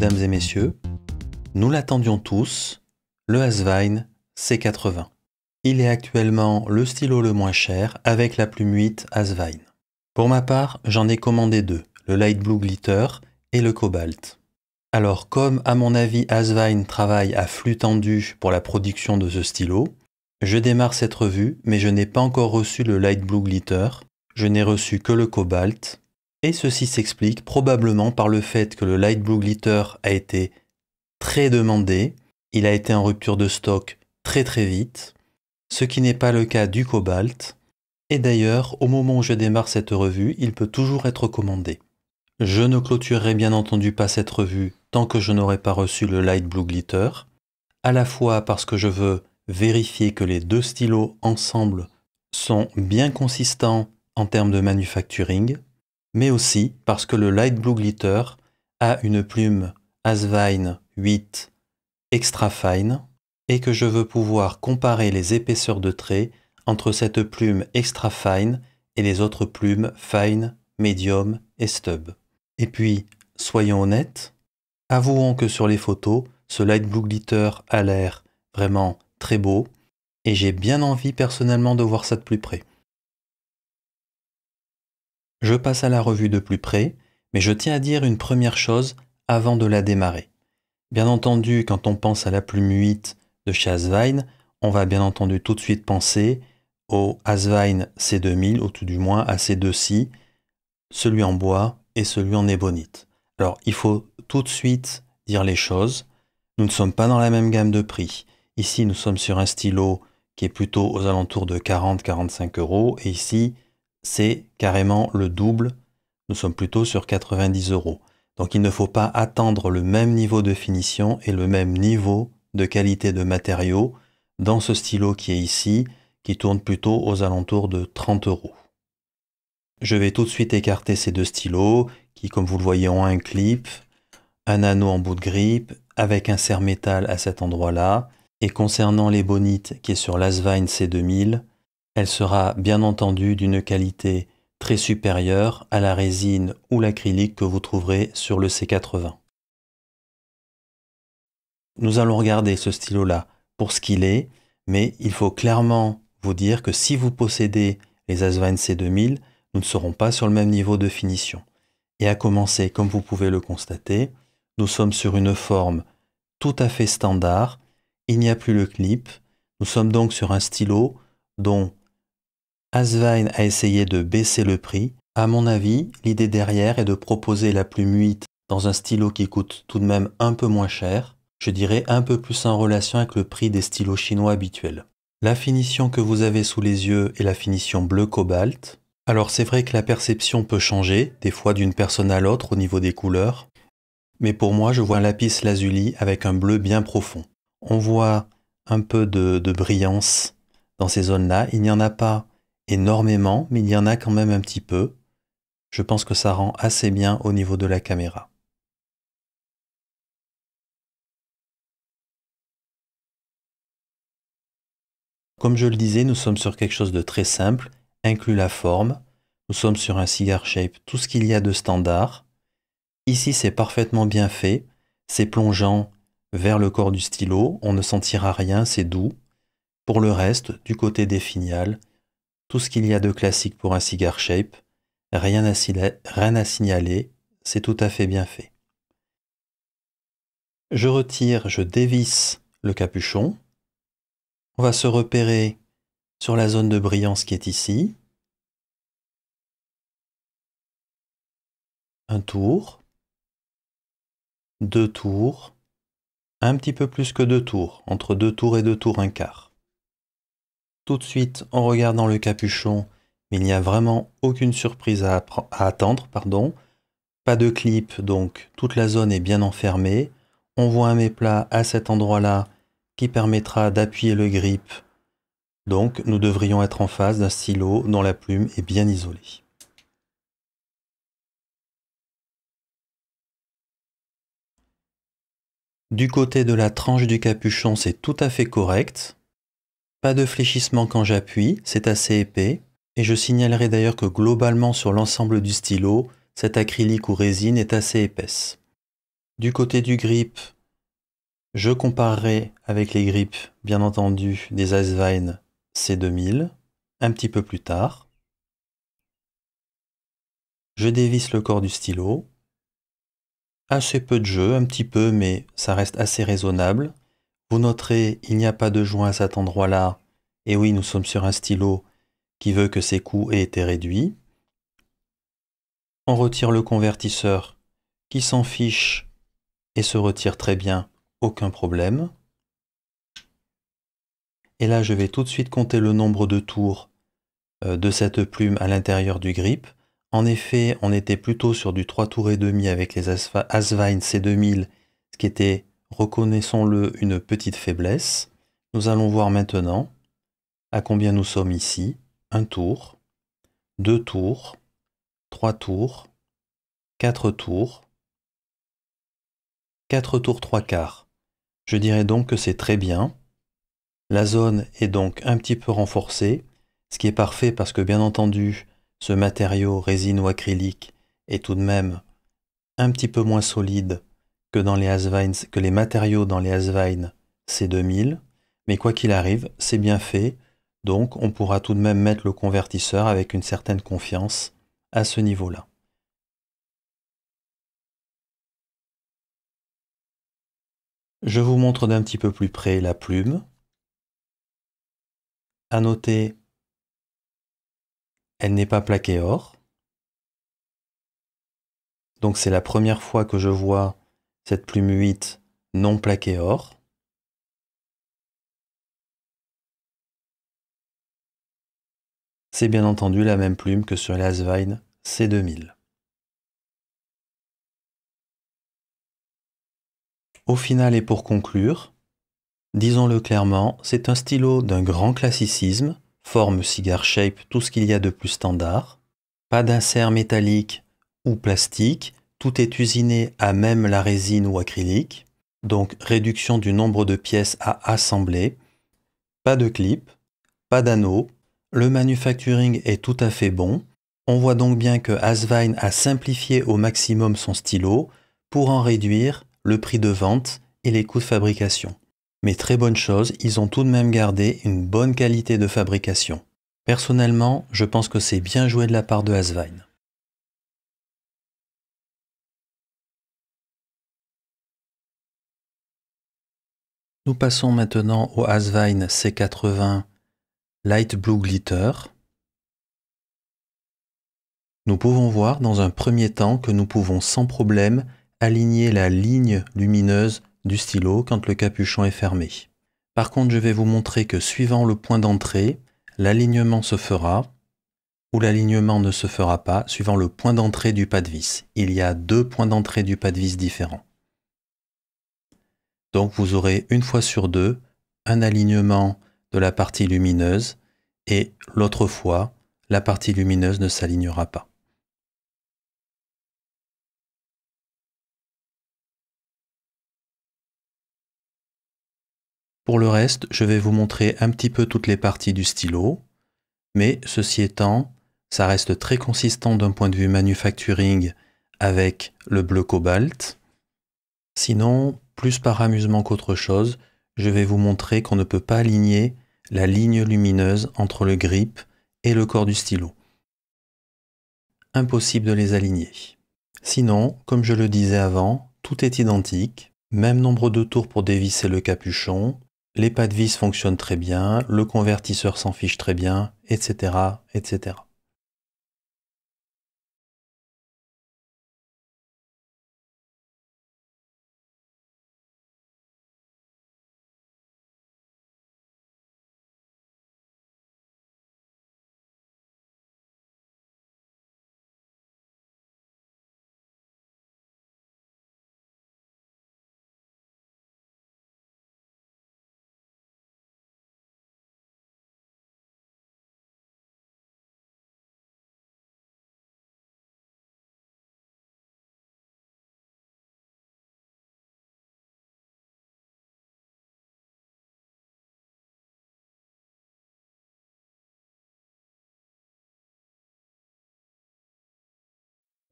mesdames et messieurs, nous l'attendions tous, le Asvine C80. Il est actuellement le stylo le moins cher avec la plume 8 Asvine. Pour ma part, j'en ai commandé deux, le Light Blue Glitter et le Cobalt. Alors comme à mon avis Asvine travaille à flux tendu pour la production de ce stylo, je démarre cette revue mais je n'ai pas encore reçu le Light Blue Glitter, je n'ai reçu que le Cobalt. Et ceci s'explique probablement par le fait que le Light Blue Glitter a été très demandé, il a été en rupture de stock très vite, ce qui n'est pas le cas du Cobalt, et d'ailleurs au moment où je démarre cette revue, il peut toujours être commandé. Je ne clôturerai bien entendu pas cette revue tant que je n'aurai pas reçu le Light Blue Glitter, à la fois parce que je veux vérifier que les deux stylos ensemble sont bien consistants en termes de manufacturing, mais aussi parce que le Light Blue Glitter a une plume Asvine 8 Extra Fine et que je veux pouvoir comparer les épaisseurs de trait entre cette plume Extra Fine et les autres plumes Fine, Medium et Stub. Et puis, soyons honnêtes, avouons que sur les photos, ce Light Blue Glitter a l'air vraiment très beau et j'ai bien envie personnellement de voir ça de plus près. Je passe à la revue de plus près, mais je tiens à dire une première chose avant de la démarrer. Bien entendu, quand on pense à la plume 8 de chez Asvine, on va bien entendu tout de suite penser au Asvine C2000, ou tout du moins à ces deux-ci, celui en bois et celui en ébonite. Alors, il faut tout de suite dire les choses. Nous ne sommes pas dans la même gamme de prix. Ici, nous sommes sur un stylo qui est plutôt aux alentours de 40-45 €, et ici, c'est carrément le double, nous sommes plutôt sur 90 €. Donc il ne faut pas attendre le même niveau de finition et le même niveau de qualité de matériaux dans ce stylo qui est ici, qui tourne plutôt aux alentours de 30 €. Je vais tout de suite écarter ces deux stylos qui, comme vous le voyez, ont un clip, un anneau en bout de grippe, avec un serre métal à cet endroit-là. Et concernant l'ébonite qui est sur l'Asvine C2000, elle sera bien entendu d'une qualité très supérieure à la résine ou l'acrylique que vous trouverez sur le C80. Nous allons regarder ce stylo-là pour ce qu'il est, mais il faut clairement vous dire que si vous possédez les Asvine C2000, nous ne serons pas sur le même niveau de finition. Et à commencer, comme vous pouvez le constater, nous sommes sur une forme tout à fait standard, il n'y a plus le clip, nous sommes donc sur un stylo dont Asvine a essayé de baisser le prix. À mon avis, l'idée derrière est de proposer la plume 8 dans un stylo qui coûte tout de même un peu moins cher, je dirais un peu plus en relation avec le prix des stylos chinois habituels. La finition que vous avez sous les yeux est la finition bleu cobalt. Alors c'est vrai que la perception peut changer, des fois d'une personne à l'autre au niveau des couleurs, mais pour moi je vois un lapis lazuli avec un bleu bien profond. On voit un peu de brillance dans ces zones-là, il n'y en a pas énormément, mais il y en a quand même un petit peu. Je pense que ça rend assez bien au niveau de la caméra. Comme je le disais, nous sommes sur quelque chose de très simple, inclut la forme. Nous sommes sur un cigar shape, tout ce qu'il y a de standard. Ici, c'est parfaitement bien fait. C'est plongeant vers le corps du stylo. On ne sentira rien, c'est doux. Pour le reste, du côté des finiales, tout ce qu'il y a de classique pour un cigar shape, rien à signaler, c'est tout à fait bien fait. Je dévisse le capuchon. On va se repérer sur la zone de brillance qui est ici. Un tour, deux tours, un petit peu plus que deux tours, entre deux tours et deux tours un quart. Tout de suite, en regardant le capuchon, il n'y a vraiment aucune surprise à attendre, pardon. Pas de clip, donc toute la zone est bien enfermée. On voit un méplat à cet endroit-là qui permettra d'appuyer le grip. Donc nous devrions être en face d'un stylo dont la plume est bien isolée. Du côté de la tranche du capuchon, c'est tout à fait correct. Pas de fléchissement quand j'appuie, c'est assez épais. Et je signalerai d'ailleurs que globalement sur l'ensemble du stylo, cette acrylique ou résine est assez épaisse. Du côté du grip, je comparerai avec les grips, bien entendu, des Asvine C2000, un petit peu plus tard. Je dévisse le corps du stylo. Assez peu de jeu, un petit peu, mais ça reste assez raisonnable. Vous noterez, il n'y a pas de joint à cet endroit-là. Et oui, nous sommes sur un stylo qui veut que ses coûts aient été réduits. On retire le convertisseur qui s'en fiche et se retire très bien, aucun problème. Et là, je vais tout de suite compter le nombre de tours de cette plume à l'intérieur du grip. En effet, on était plutôt sur du 3 tours et demi avec les Asvine C2000, ce qui était, reconnaissons-le, une petite faiblesse. Nous allons voir maintenant à combien nous sommes ici. 1 tour, 2 tours, 3 tours, 4 tours, 4 tours 3 quarts. Je dirais donc que c'est très bien. La zone est donc un petit peu renforcée, ce qui est parfait parce que bien entendu, ce matériau résine ou acrylique est tout de même un petit peu moins solide que dans les Asvine, que les matériaux dans les Asvine C2000, mais quoi qu'il arrive, c'est bien fait, donc on pourra tout de même mettre le convertisseur avec une certaine confiance à ce niveau-là. Je vous montre d'un petit peu plus près la plume. À noter, elle n'est pas plaquée or. Donc c'est la première fois que je vois cette plume 8 non plaquée or. C'est bien entendu la même plume que sur les Asvine C2000. Au final et pour conclure, disons-le clairement, c'est un stylo d'un grand classicisme, forme cigar shape, tout ce qu'il y a de plus standard. Pas d'insert métallique ou plastique, tout est usiné à même la résine ou acrylique. Donc réduction du nombre de pièces à assembler. Pas de clip, pas d'anneau. Le manufacturing est tout à fait bon. On voit donc bien que Asvine a simplifié au maximum son stylo pour en réduire le prix de vente et les coûts de fabrication. Mais très bonne chose, ils ont tout de même gardé une bonne qualité de fabrication. Personnellement, je pense que c'est bien joué de la part de Asvine. Nous passons maintenant au Asvine C80 Light Blue Glitter. Nous pouvons voir dans un premier temps que nous pouvons sans problème aligner la ligne lumineuse du stylo quand le capuchon est fermé. Par contre, je vais vous montrer que suivant le point d'entrée, l'alignement se fera ou l'alignement ne se fera pas suivant le point d'entrée du pas de vis. Il y a 2 points d'entrée du pas de vis différents. Donc vous aurez une fois sur 2 un alignement de la partie lumineuse et l'autre fois, la partie lumineuse ne s'alignera pas. Pour le reste, je vais vous montrer un petit peu toutes les parties du stylo, mais ceci étant, ça reste très consistant d'un point de vue manufacturing avec le bleu cobalt. Sinon, plus par amusement qu'autre chose, je vais vous montrer qu'on ne peut pas aligner la ligne lumineuse entre le grip et le corps du stylo. Impossible de les aligner. Sinon, comme je le disais avant, tout est identique, même nombre de tours pour dévisser le capuchon, les pas de vis fonctionnent très bien, le convertisseur s'en fiche très bien, etc., etc.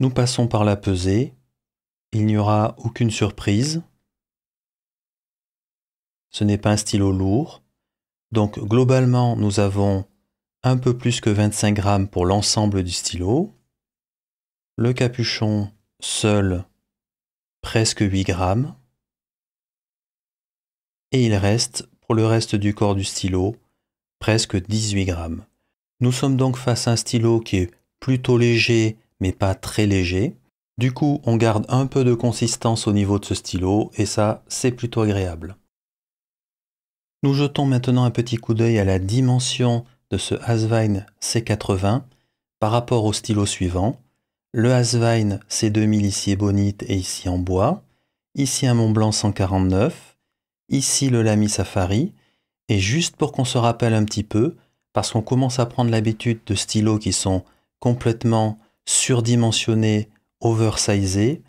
Nous passons par la pesée. il n'y aura aucune surprise. Ce n'est pas un stylo lourd. Donc globalement, nous avons un peu plus que 25 grammes pour l'ensemble du stylo. Le capuchon seul, presque 8 grammes. Et il reste, pour le reste du corps du stylo, presque 18 grammes. Nous sommes donc face à un stylo qui est plutôt léger, mais pas très léger. Du coup, on garde un peu de consistance au niveau de ce stylo, et ça, c'est plutôt agréable. Nous jetons maintenant un petit coup d'œil à la dimension de ce Asvine C80 par rapport au stylo suivant. Le Asvine C2000 ici ébonite et ici en bois. Ici un Montblanc 149. Ici le Lamy Safari. Et juste pour qu'on se rappelle un petit peu, parce qu'on commence à prendre l'habitude de stylos qui sont complètement surdimensionnés, oversizés,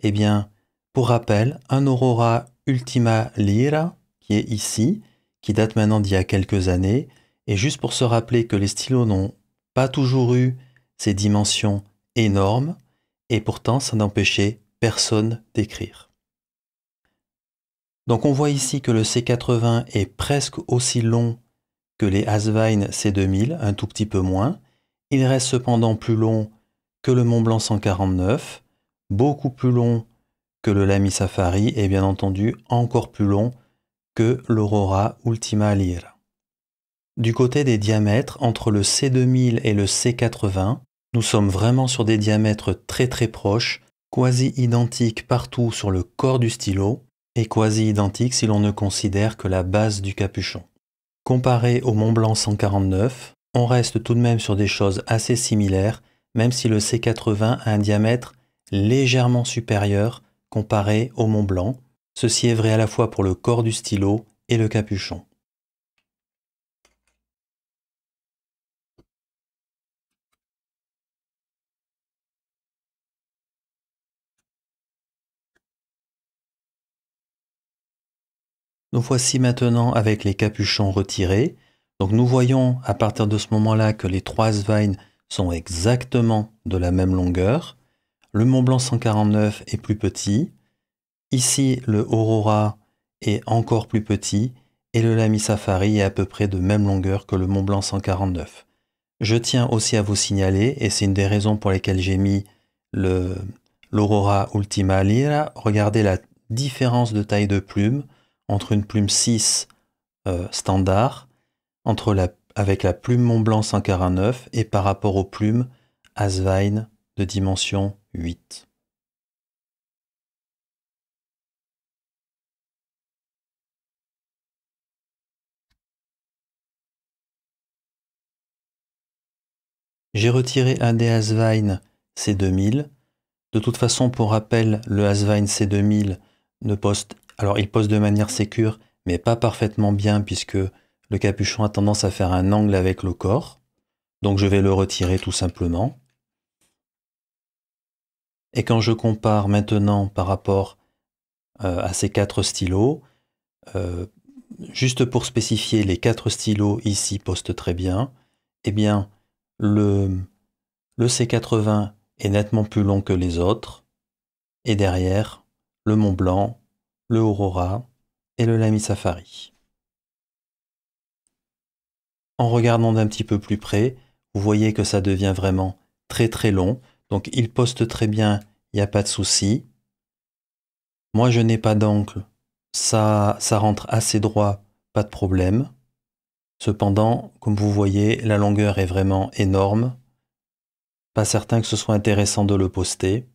eh bien, pour rappel, un Aurora Ultima Lira qui est ici, qui date maintenant d'il y a quelques années, et juste pour se rappeler que les stylos n'ont pas toujours eu ces dimensions énormes, et pourtant ça n'empêchait personne d'écrire. Donc on voit ici que le C80 est presque aussi long que les Asvine C2000, un tout petit peu moins. Il reste cependant plus long que le Montblanc 149, beaucoup plus long que le Lamy Safari et bien entendu encore plus long que l'Aurora Ultima Lira. Du côté des diamètres, entre le C2000 et le C80, nous sommes vraiment sur des diamètres très très proches, quasi identiques partout sur le corps du stylo et quasi identiques si l'on ne considère que la base du capuchon. Comparé au Montblanc 149, on reste tout de même sur des choses assez similaires, même si le C80 a un diamètre légèrement supérieur comparé au Montblanc. Ceci est vrai à la fois pour le corps du stylo et le capuchon. Nous voici maintenant avec les capuchons retirés. Donc nous voyons à partir de ce moment-là que les trois Asvine sont exactement de la même longueur. Le Montblanc 149 est plus petit. Ici, le Aurora est encore plus petit et le Lamy Safari est à peu près de même longueur que le Montblanc 149. Je tiens aussi à vous signaler, et c'est une des raisons pour lesquelles j'ai mis l'Aurora Ultima Lira, regardez la différence de taille de plume entre une plume 6 standard, avec la plume Montblanc 149 et par rapport aux plumes Asvine de dimension 8. J'ai retiré un des Asvine C2000. De toute façon, pour rappel, le Asvine C2000 il poste de manière sécure, mais pas parfaitement bien puisque le capuchon a tendance à faire un angle avec le corps. Donc je vais le retirer tout simplement. Et quand je compare maintenant par rapport à ces quatre stylos, juste pour spécifier, les quatre stylos ici postent très bien. Eh bien, le C80 est nettement plus long que les autres. Et derrière, le Montblanc, le Aurora et le Lamy Safari. En regardant d'un petit peu plus près, vous voyez que ça devient vraiment très très long. Donc il poste très bien, il n'y a pas de souci. Moi je n'ai pas d'angle, ça rentre assez droit, pas de problème. Cependant, comme vous voyez, la longueur est vraiment énorme. Pas certain que ce soit intéressant de le poster.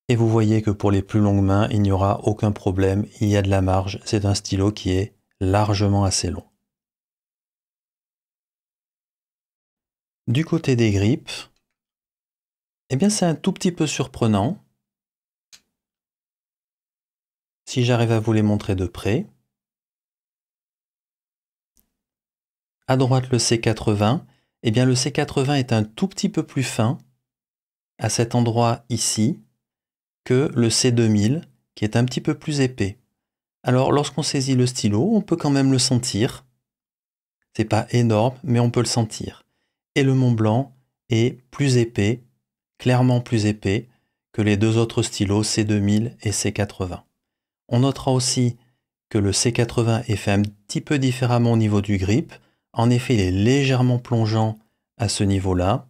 Et vous voyez que pour les plus longues mains, il n'y aura aucun problème, il y a de la marge. C'est un stylo qui est largement assez long. Du côté des grippes, eh bien c'est un tout petit peu surprenant. Si j'arrive à vous les montrer de près. À droite le C80, eh bien le C80 est un tout petit peu plus fin à cet endroit ici que le C2000 qui est un petit peu plus épais. Alors lorsqu'on saisit le stylo, on peut quand même le sentir. C'est pas énorme, mais on peut le sentir. Et le Montblanc est plus épais, clairement plus épais que les deux autres stylos C2000 et C80. On notera aussi que le C80 est fait un petit peu différemment au niveau du grip. En effet, il est légèrement plongeant à ce niveau-là.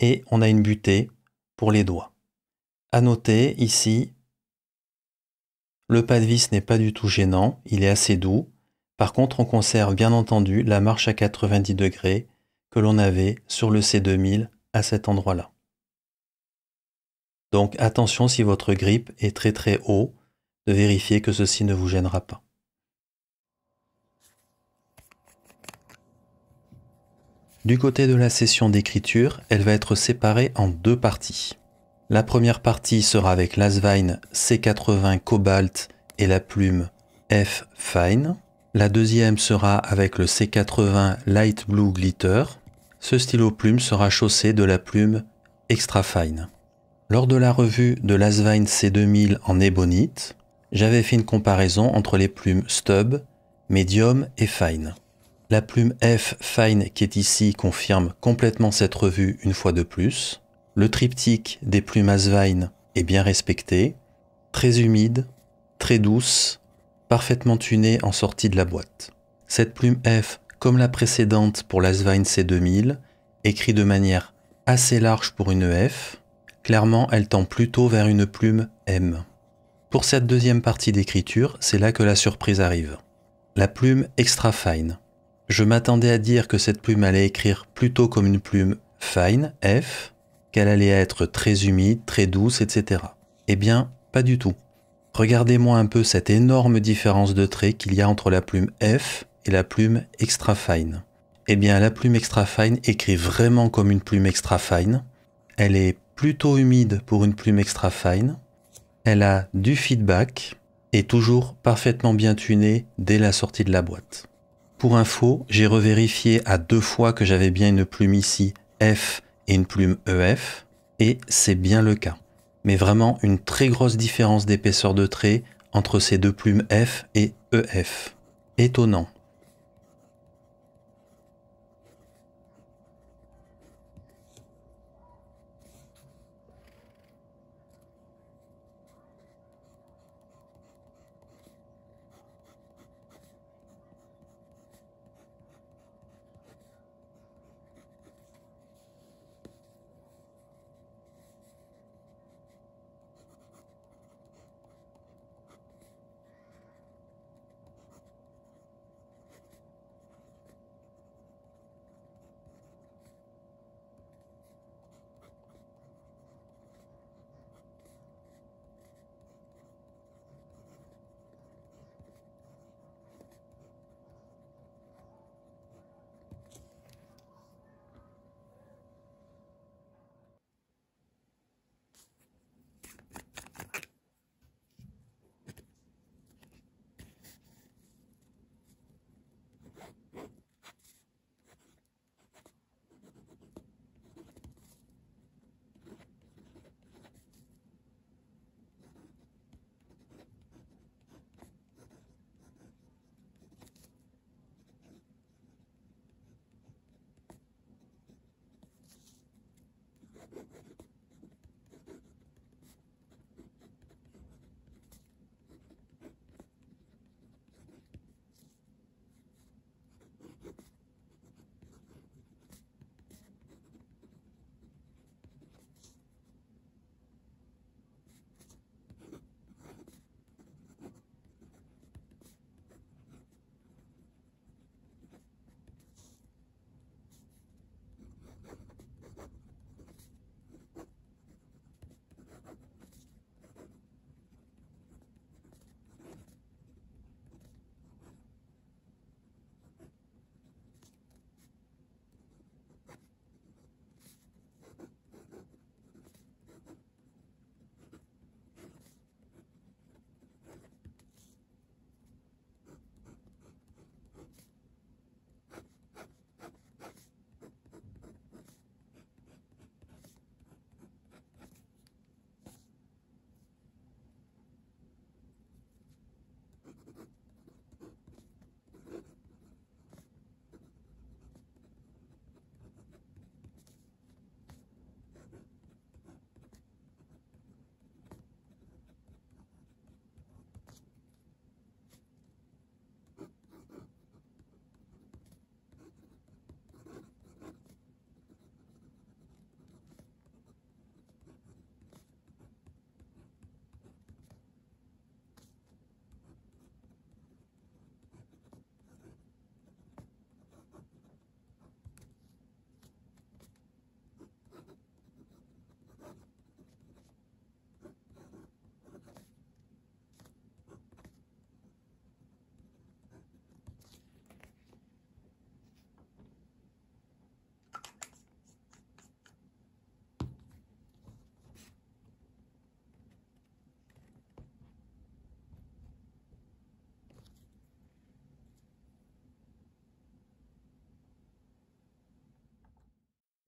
Et on a une butée pour les doigts. À noter ici, le pas de vis n'est pas du tout gênant, il est assez doux. Par contre, on conserve bien entendu la marche à 90 degrés que l'on avait sur le C2000 à cet endroit-là. Donc attention, si votre grip est très très haut, de vérifier que ceci ne vous gênera pas. Du côté de la session d'écriture, elle va être séparée en deux parties. La première partie sera avec l'Asvine C80 Cobalt et la plume F Fine. La deuxième sera avec le C80 Light Blue Glitter. Ce stylo plume sera chaussé de la plume Extra Fine. Lors de la revue de l'Asvine C2000 en ébonite, j'avais fait une comparaison entre les plumes Stub, Medium et Fine. La plume F Fine qui est ici confirme complètement cette revue une fois de plus. Le triptyque des plumes Asvine est bien respecté, très humide, très douce, parfaitement tunée en sortie de la boîte. Cette plume F, comme la précédente pour l'Asvine C2000, écrit de manière assez large pour une F. Clairement, elle tend plutôt vers une plume M. Pour cette deuxième partie d'écriture, c'est là que la surprise arrive. La plume Extra Fine. Je m'attendais à dire que cette plume allait écrire plutôt comme une plume Fine, F, qu'elle allait être très humide, très douce, etc. Eh bien, pas du tout. Regardez-moi un peu cette énorme différence de trait qu'il y a entre la plume F et la plume Extra Fine. Eh bien, la plume Extra Fine écrit vraiment comme une plume Extra Fine. Elle est plutôt humide pour une plume Extra Fine. Elle a du feedback et toujours parfaitement bien tunée dès la sortie de la boîte. Pour info, j'ai revérifié à 2 fois que j'avais bien une plume ici F et une plume EF, et c'est bien le cas. Mais vraiment une très grosse différence d'épaisseur de trait entre ces deux plumes F et EF. Étonnant.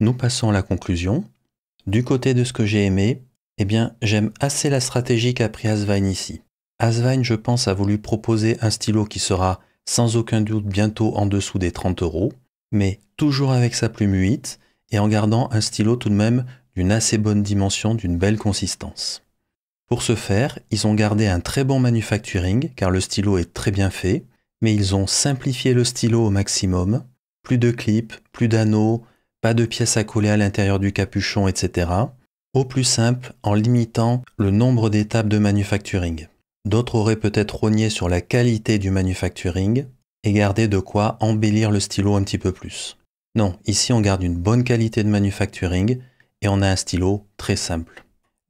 Nous passons à la conclusion. Du côté de ce que j'ai aimé, eh bien, j'aime assez la stratégie qu'a pris Asvine ici. Asvine, je pense, a voulu proposer un stylo qui sera sans aucun doute bientôt en dessous des 30 €, mais toujours avec sa plume 8 et en gardant un stylo tout de même d'une assez bonne dimension, d'une belle consistance. Pour ce faire, ils ont gardé un très bon manufacturing car le stylo est très bien fait, mais ils ont simplifié le stylo au maximum. Plus de clips, plus d'anneaux, pas de pièces à coller à l'intérieur du capuchon, etc. Au plus simple, en limitant le nombre d'étapes de manufacturing. D'autres auraient peut-être rogné sur la qualité du manufacturing et gardé de quoi embellir le stylo un petit peu plus. Non, ici on garde une bonne qualité de manufacturing et on a un stylo très simple.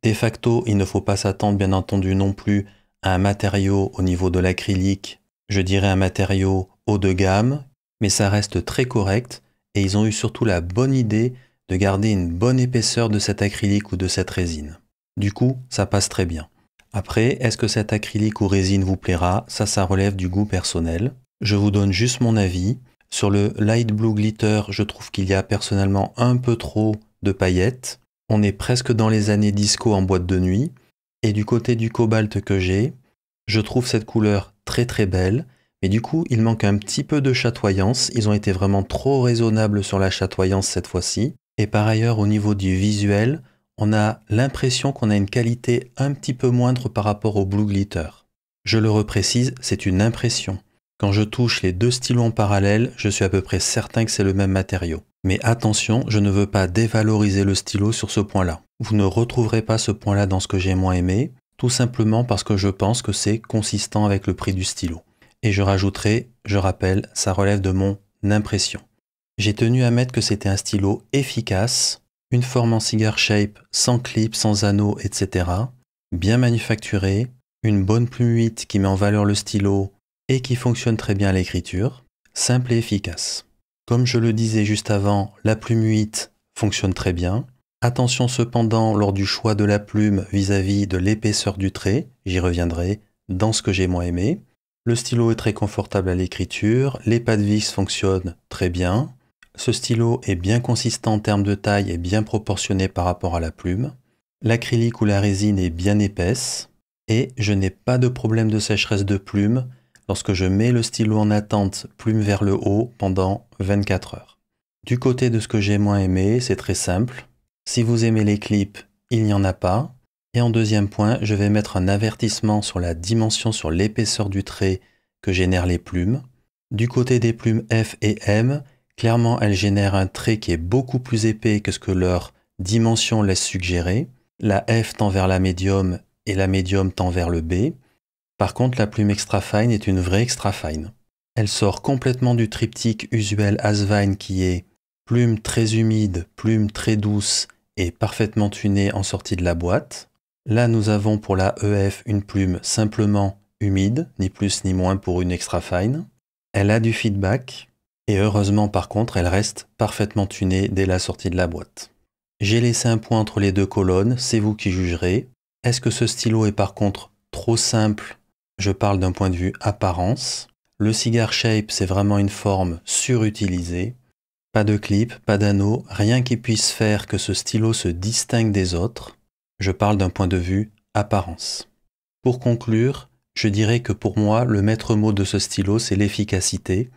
De facto, il ne faut pas s'attendre bien entendu non plus à un matériau au niveau de l'acrylique, je dirais un matériau haut de gamme, mais ça reste très correct et ils ont eu surtout la bonne idée de garder une bonne épaisseur de cet acrylique ou de cette résine. Du coup, ça passe très bien. Après, est-ce que cet acrylique ou résine vous plaira? Ça relève du goût personnel. Je vous donne juste mon avis. Sur le Light Blue Glitter, je trouve qu'il y a personnellement un peu trop de paillettes. On est presque dans les années disco en boîte de nuit. Et du côté du cobalt que j'ai, je trouve cette couleur très très belle. Mais du coup, il manque un petit peu de chatoyance. Ils ont été vraiment trop raisonnables sur la chatoyance cette fois-ci. Et par ailleurs, au niveau du visuel, on a l'impression qu'on a une qualité un petit peu moindre par rapport au Blue Glitter. Je le reprécise, c'est une impression. Quand je touche les deux stylos en parallèle, je suis à peu près certain que c'est le même matériau. Mais attention, je ne veux pas dévaloriser le stylo sur ce point-là. Vous ne retrouverez pas ce point-là dans ce que j'ai moins aimé, tout simplement parce que je pense que c'est consistant avec le prix du stylo. Et je rajouterai, je rappelle, ça relève de mon impression. J'ai tenu à mettre que c'était un stylo efficace, une forme en cigar shape, sans clip, sans anneaux, etc. Bien manufacturé, une bonne plume 8 qui met en valeur le stylo et qui fonctionne très bien à l'écriture, simple et efficace. Comme je le disais juste avant, la plume 8 fonctionne très bien. Attention cependant lors du choix de la plume vis-à-vis de l'épaisseur du trait, j'y reviendrai dans ce que j'ai moins aimé. Le stylo est très confortable à l'écriture, les pads vis fonctionnent très bien. Ce stylo est bien consistant en termes de taille et bien proportionné par rapport à la plume. L'acrylique ou la résine est bien épaisse et je n'ai pas de problème de sécheresse de plume lorsque je mets le stylo en attente plume vers le haut pendant 24 heures. Du côté de ce que j'ai moins aimé, c'est très simple. Si vous aimez les clips, il n'y en a pas. Et en deuxième point, je vais mettre un avertissement sur la dimension, sur l'épaisseur du trait que génèrent les plumes. Du côté des plumes F et M, clairement elles génèrent un trait qui est beaucoup plus épais que ce que leur dimension laisse suggérer. La F tend vers la médium et la médium tend vers le B. Par contre, la plume extra fine est une vraie extra fine. Elle sort complètement du triptyque usuel Asvine qui est plume très humide, plume très douce et parfaitement tunée en sortie de la boîte. Là, nous avons pour la EF une plume simplement humide, ni plus ni moins pour une extra fine. Elle a du feedback et heureusement par contre, elle reste parfaitement tunée dès la sortie de la boîte. J'ai laissé un point entre les deux colonnes, c'est vous qui jugerez. Est-ce que ce stylo est par contre trop simple? Je parle d'un point de vue apparence. Le cigar shape, c'est vraiment une forme surutilisée. Pas de clip, pas d'anneau, rien qui puisse faire que ce stylo se distingue des autres. Je parle d'un point de vue apparence. Pour conclure, je dirais que pour moi, le maître mot de ce stylo, c'est l'efficacité.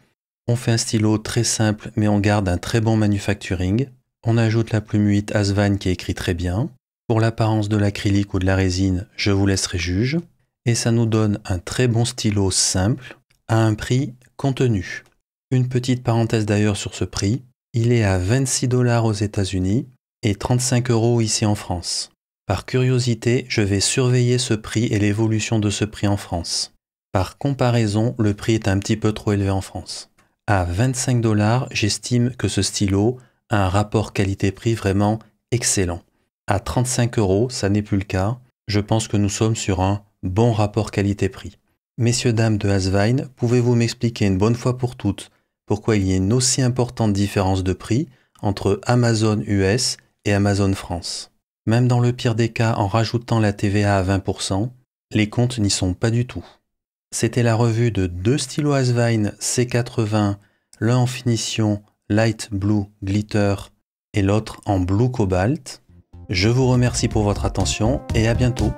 On fait un stylo très simple, mais on garde un très bon manufacturing. On ajoute la plume 8 Asvine qui écrit très bien. Pour l'apparence de l'acrylique ou de la résine, je vous laisserai juge. Et ça nous donne un très bon stylo simple à un prix contenu. Une petite parenthèse d'ailleurs sur ce prix, il est à 26 $ aux États-Unis et 35 € ici en France. Par curiosité, je vais surveiller ce prix et l'évolution de ce prix en France. Par comparaison, le prix est un petit peu trop élevé en France. À 25 $, j'estime que ce stylo a un rapport qualité-prix vraiment excellent. À 35 €, ça n'est plus le cas. Je pense que nous sommes sur un bon rapport qualité-prix. Messieurs, dames de Asvine, pouvez-vous m'expliquer une bonne fois pour toutes pourquoi il y a une aussi importante différence de prix entre Amazon US et Amazon France? Même dans le pire des cas, en rajoutant la TVA à 20%, les comptes n'y sont pas du tout. C'était la revue de deux stylos Asvine C80, l'un en finition Light Blue Glitter et l'autre en Blue Cobalt. Je vous remercie pour votre attention et à bientôt.